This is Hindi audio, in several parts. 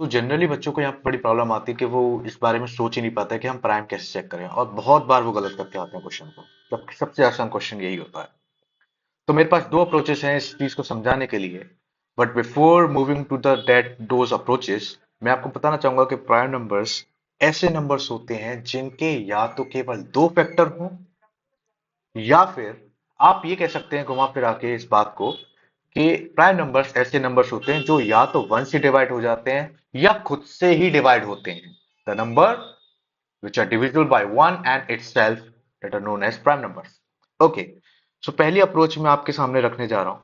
तो जनरली बच्चों को यहाँ पे बड़ी प्रॉब्लम आती है कि वो इस बारे में सोच ही नहीं पाता है कि हम प्राइम कैसे चेक करें, और बहुत बार वो गलत करके आते हैं क्वेश्चन को, जबकि सबसे आसान क्वेश्चन यही होता है। तो मेरे पास दो अप्रोचेस हैं इस चीज को समझाने के लिए। But before moving to the that those approaches, मैं आपको बताना चाहूंगा कि प्राइम नंबर्स ऐसे नंबर्स होते हैं जिनके या तो केवल दो फैक्टर हों, या फिर आप ये कह सकते हैं घुमा फिरा के इस बात को कि प्राइम नंबर्स ऐसे नंबर्स होते हैं जो या तो वन से डिवाइड हो जाते हैं या खुद से ही डिवाइड होते हैं। The number which are divisible by one and itself, that are known as prime numbers. Okay, so पहली अप्रोच मैं आपके सामने रखने जा रहा हूं।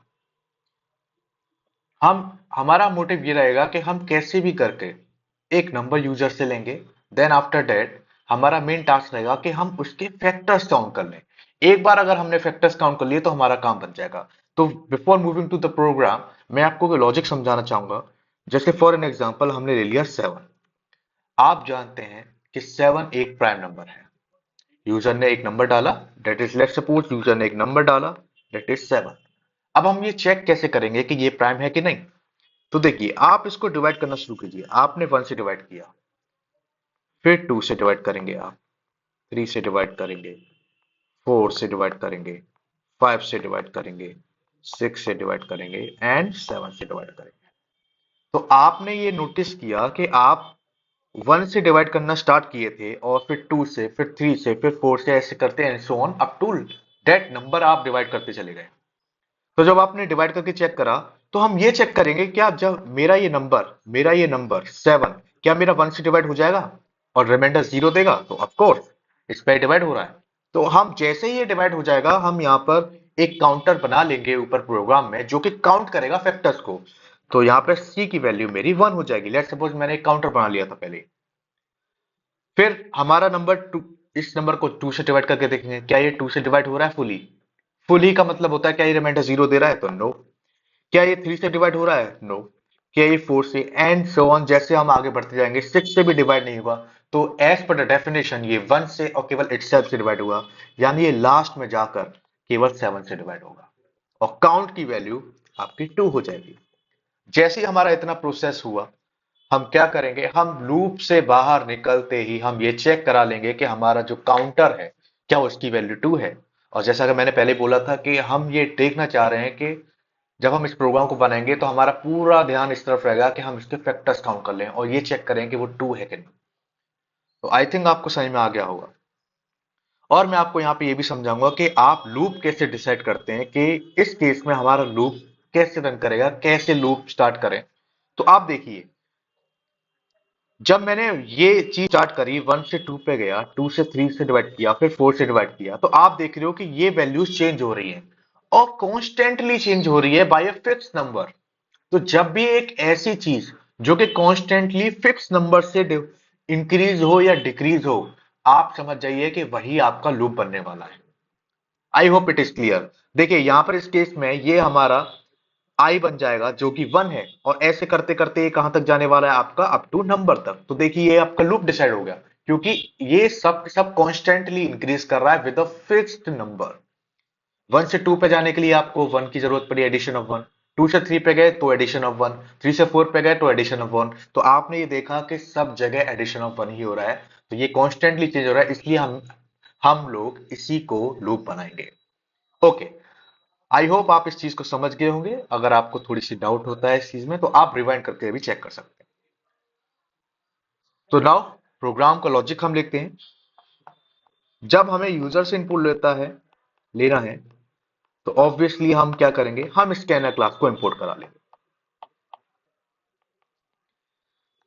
हम हमारा मोटिव ये रहेगा कि हम कैसे भी करके एक नंबर यूजर से लेंगे। देन आफ्टर दैट हमारा मेन टास्क रहेगा कि हम उसके फैक्टर्स काउंट कर लें। एक बार अगर हमने फैक्टर्स काउंट कर लिए तो हमारा काम बन जाएगा। तो before moving to the program, मैं आपको लॉजिक समझाना चाहूंगा। जैसे फॉर एन एग्जांपल हमने ले लिया सेवन। आप जानते हैं कि सेवन एक प्राइम नंबर है। यूजर ने एक नंबर डाला, that is let's suppose user ने एक नंबर डाला, डेट इज सेवन। अब हम ये चेक कैसे करेंगे कि ये प्राइम है कि नहीं? तो देखिए, आप इसको डिवाइड करना शुरू कीजिए। आपने वन से डिवाइड किया, फिर टू से डिवाइड करेंगे, आप थ्री से डिवाइड करेंगे, फोर से डिवाइड करेंगे, फाइव से डिवाइड करेंगे, सिक्स से डिवाइड करेंगे एंड सेवन से डिवाइड करेंगे। तो आपने ये नोटिस किया कि आप वन से डिवाइड करना स्टार्ट किए थे, और फिर टू से, फिर थ्री से, फिर फोर से, ऐसे करते हैं so on up to that number आप डिवाइड करते चले गए। तो जब आपने डिवाइड करके चेक करा, तो हम ये चेक करेंगे क्या जब मेरा ये नंबर सेवन, क्या मेरा वन से डिवाइड हो जाएगा और रिमाइंडर जीरो देगा? तो ऑफ कोर्स इस पे डिवाइड हो रहा है। तो हम जैसे ही ये डिवाइड हो जाएगा, हम यहाँ पर एक काउंटर बना लेंगे ऊपर प्रोग्राम में, जो कि काउंट करेगा फैक्टर्स को। तो यहाँ पे सी की वैल्यू मेरी वन हो जाएगी। लेट्स सपोज मैंने एक काउंटर बना लिया था पहले। फिर हमारा नंबर टू, इस नंबर को टू से डिवाइड करके देखेंगे, क्या ये टू से डिवाइड हो रहा है फुली? फुली का मतलब होता है क्या ये रिमाइंडर जीरो दे रहा है? तो नो। क्या ये थ्री से डिवाइड हो रहा है? नो। क्या ये फोर से, एंड सो ऑन, जैसे हम आगे बढ़ते जाएंगे सिक्स से भी डिवाइड नहीं हुआ। तो एज पर द डेफिनेशन ये वन से और केवल इटसेल्फ से डिवाइड हुआ, यानी ये लास्ट में जाकर केवल सेवन से डिवाइड होगा, और काउंट की वैल्यू आपकी टू हो जाएगी। जैसे ही हमारा इतना प्रोसेस हुआ, हम क्या करेंगे, हम लूप से बाहर निकलते ही हम ये चेक करा लेंगे कि हमारा जो काउंटर है, क्या उसकी वैल्यू टू है। और जैसा कि मैंने पहले बोला था कि हम ये देखना चाह रहे हैं कि जब हम इस प्रोग्राम को बनाएंगे तो हमारा पूरा ध्यान इस तरफ रहेगा कि हम इसके फैक्टर्स काउंट कर लें और ये चेक करें कि वो टू है कि नहीं। तो आई थिंक आपको समझ में आ गया होगा। और मैं आपको यहाँ पे ये भी समझाऊंगा कि आप लूप कैसे डिसाइड करते हैं, कि इस केस में हमारा लूप कैसे रन करेगा, कैसे लूप स्टार्ट करें। तो आप देखिए, जब मैंने ये चीज स्टार्ट करी, वन से टू पे गया, टू से थ्री से डिवाइड किया, फिर फोर से डिवाइड किया, तो आप देख रहे हो कि ये वैल्यूज चेंज हो रही हैं, और कॉन्स्टेंटली चेंज हो रही है बाय अ फिक्स नंबर। तो जब भी एक ऐसी चीज जो कि कॉन्स्टेंटली फिक्स नंबर से इंक्रीज हो या डिक्रीज हो, आप समझ जाइए कि वही आपका लूप बनने वाला है। I hope it is clear. देखिए यहां पर इस केस में ये हमारा आई बन जाएगा जो कि वन है, और ऐसे करते करते ये कहां तक जाने वाला है आपका, अप टू नंबर तक। तो देखिए ये आपका लूप डिसाइड हो गया, क्योंकि ये सब सब कॉन्स्टेंटली इंक्रीज कर रहा है with a fixed number. One से टू पे जाने के लिए आपको वन की जरूरत पड़ी, एडिशन ऑफ वन। टू से थ्री पे गए तो एडिशन ऑफ वन, थ्री से फोर पे गए तो एडिशन ऑफ वन। तो आपने ये देखा कि सब जगह एडिशन ऑफ वन ही हो रहा है। तो ये कॉन्स्टेंटली चेंज हो रहा है, इसलिए हम लोग इसी को लूप बनाएंगे। ओके, आई होप आप इस चीज को समझ गए होंगे। अगर आपको थोड़ी सी डाउट होता है इस चीज में, तो आप रिवाइंड करके भी चेक कर सकते हैं। तो नाउ प्रोग्राम का लॉजिक हम लिखते हैं। जब हमें यूजर से इनपुट लेना है, तो ऑब्वियसली हम क्या करेंगे, हम स्कैनर क्लास को इंपोर्ट करा लेंगे।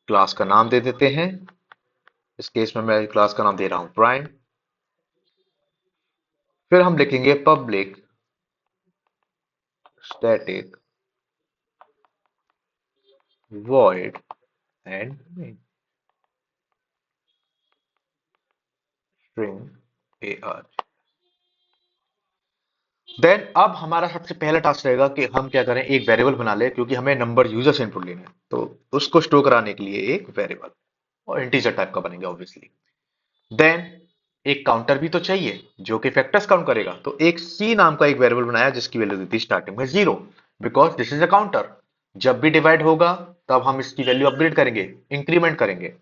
क्लास का नाम दे देते हैं। इस केस में मैं क्लास का नाम दे रहा हूं प्राइम। फिर हम लिखेंगे public static void and string AR। Then अब हमारा सबसे पहला टास्क रहेगा कि हम क्या करें, एक वेरिएबल बना ले, क्योंकि हमें नंबर यूजर से इनपुट लेना है। तो उसको स्टोर कराने के लिए एक वेरिएबल, और इंटीजर टाइप का बनेगा ऑब्वियसली। देन एक काउंटर भी तो चाहिए जो कि फैक्टर्स काउंट करेगा। तो एक सी नाम का एक वेरिएबल बनाया जिसकी वैल्यू दी थी स्टार्टिंग में zero, because this is a counter. जब भी डिवाइड होगा तब हम इसकी वैल्यू अपग्रेड करेंगे, इंक्रीमेंट करेंगे।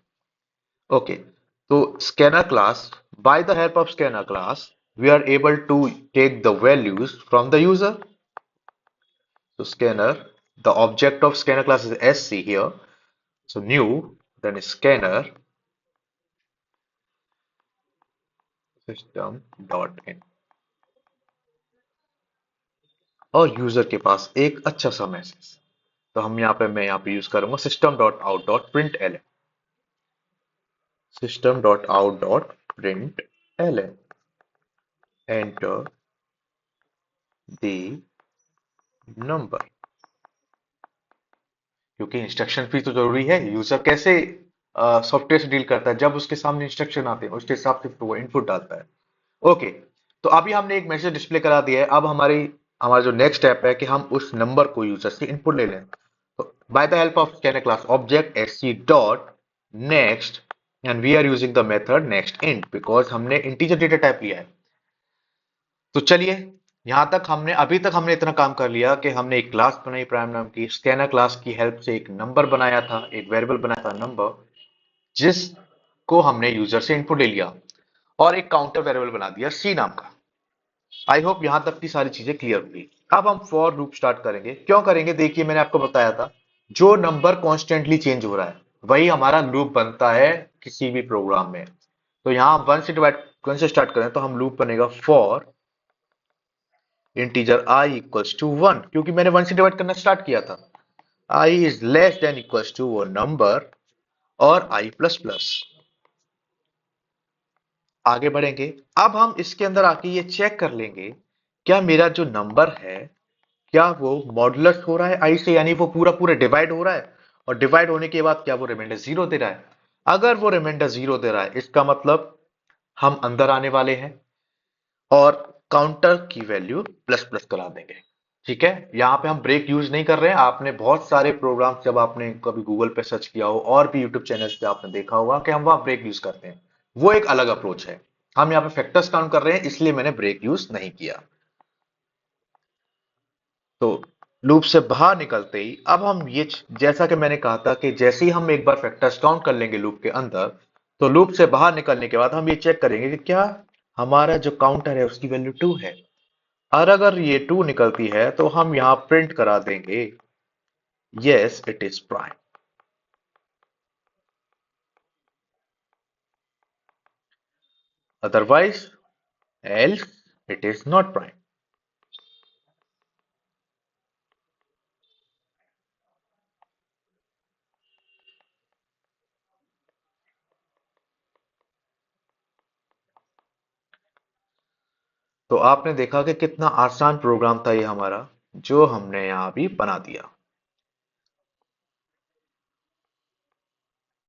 ओके, तो scanner class, bye the help of scanner class we are able to take the values from the user. So scanner, the object of scanner class is sc here. So new, then scanner system dot in, और यूजर के पास एक अच्छा सा मैसेज, तो हम यहाँ पे मैं यहाँ पे यूज करूंगा system dot out dot print L, system dot out dot print L, enter the number, क्योंकि इंस्ट्रक्शन भी तो जरूरी है। यूजर कैसे सॉफ्टवेयर से डील करता है, जब उसके सामने इंस्ट्रक्शन आते हैं उसके हिसाब से वो इनपुट डालता है। ओके, तो अभी हमने एक मैसेज डिस्प्ले करा दिया है। अब हमारा जो नेक्स्ट स्टेप है कि हम उस नंबर को यूजर से इनपुट ले लें। तो by the help of scanner class object sc dot next, and we are using the method next int because हमने इंटीजर डेटा टाइप लिया है। तो चलिए, यहां तक हमने अभी तक हमने इतना काम कर लिया कि हमने एक क्लास बनाई प्राइम नाम की, स्कैनर क्लास की हेल्प से एक नंबर बनाया था, एक वेरिएबल बनाया था नंबर, जिसको हमने यूजर से इनपुट ले लिया, और एक काउंटर वेरिएबल बना दिया सी नाम का। आई होप यहां तक की सारी चीजें क्लियर होगी। अब हम फॉर लूप स्टार्ट करेंगे। क्यों करेंगे, देखिए मैंने आपको बताया था, जो नंबर कॉन्स्टेंटली चेंज हो रहा है वही हमारा लूप बनता है किसी भी प्रोग्राम में। तो यहां वन से स्टार्ट करें तो हम लूप बनेगा for integer I equals to one, क्योंकि मैंने वन से डिवाइड करना स्टार्ट किया था। I is less than equals to वो नंबर, और आई प्लस प्लस। आगे बढ़ेंगे। अब हम इसके अंदर आके ये चेक कर लेंगे, क्या मेरा जो नंबर है क्या वो मॉडुलस हो रहा है आई से, यानी वो पूरा पूरा डिवाइड हो रहा है, और डिवाइड होने के बाद क्या वो रिमाइंडर जीरो दे रहा है। अगर वो रिमाइंडर जीरो दे रहा है इसका मतलब हम अंदर आने वाले हैं और काउंटर की वैल्यू प्लस प्लस करा देंगे। ठीक है, यहां पे हम ब्रेक यूज नहीं कर रहे हैं। आपने बहुत सारे प्रोग्राम, जब आपने कभी गूगल पे सर्च किया हो और भी यूट्यूब चैनल्स पे आपने देखा होगा कि हम वहां ब्रेक यूज करते हैं, वो एक अलग अप्रोच है। हम यहाँ पे फैक्टर्स काउंट कर रहे हैं, इसलिए मैंने ब्रेक यूज नहीं किया। तो लूप से बाहर निकलते ही अब हम जैसा कि मैंने कहा था कि जैसे ही हम एक बार फैक्टर्स काउंट कर लेंगे लूप के अंदर, तो लूप से बाहर निकलने के बाद हम ये चेक करेंगे कि क्या हमारा जो काउंटर है उसकी वैल्यू टू है। और अगर ये टू निकलती है तो हम यहां प्रिंट करा देंगे yes it is prime, otherwise else it is not prime. तो आपने देखा कि कितना आसान प्रोग्राम था ये हमारा, जो हमने यहां भी बना दिया।